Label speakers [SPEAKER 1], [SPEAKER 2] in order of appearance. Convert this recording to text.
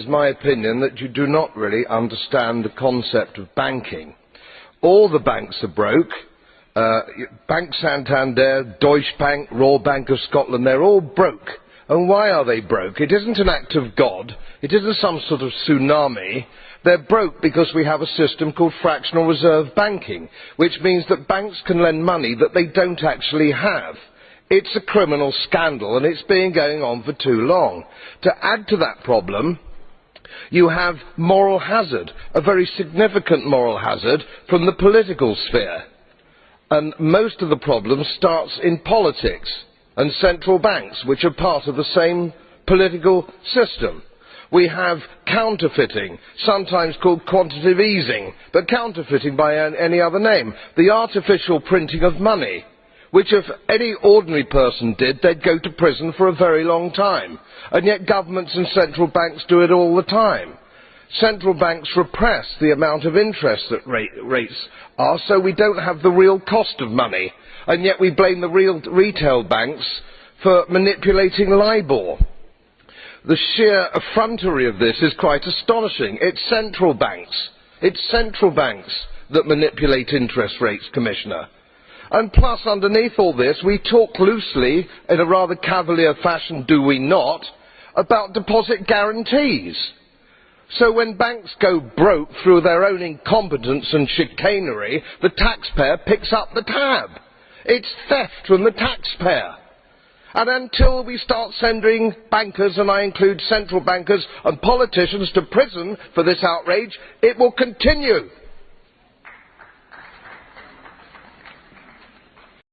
[SPEAKER 1] It is my opinion that you do not really understand the concept of banking. All the banks are broke. Bank Santander, Deutsche Bank, Royal Bank of Scotland, they're all broke. And why are they broke? It isn't an act of God. It isn't some sort of tsunami. They're broke because we have a system called fractional reserve banking, which means that banks can lend money that they don't actually have. It's a criminal scandal, and it's been going on for too long. To add to that problem, you have moral hazard, a very significant moral hazard from the political sphere. And most of the problem starts in politics and central banks, which are part of the same political system. We have counterfeiting, sometimes called quantitative easing, but counterfeiting by any other name. The artificial printing of money, which if any ordinary person did, they'd go to prison for a very long time. And yet governments and central banks do it all the time. Central banks repress the amount of interest that rates are, so we don't have the real cost of money. And yet we blame the real retail banks for manipulating LIBOR. The sheer effrontery of this is quite astonishing. It's central banks that manipulate interest rates, Commissioner. And plus, underneath all this, we talk loosely, in a rather cavalier fashion, do we not, about deposit guarantees. So when banks go broke through their own incompetence and chicanery, the taxpayer picks up the tab. It's theft from the taxpayer. And until we start sending bankers, and I include central bankers and politicians, to prison for this outrage, it will continue.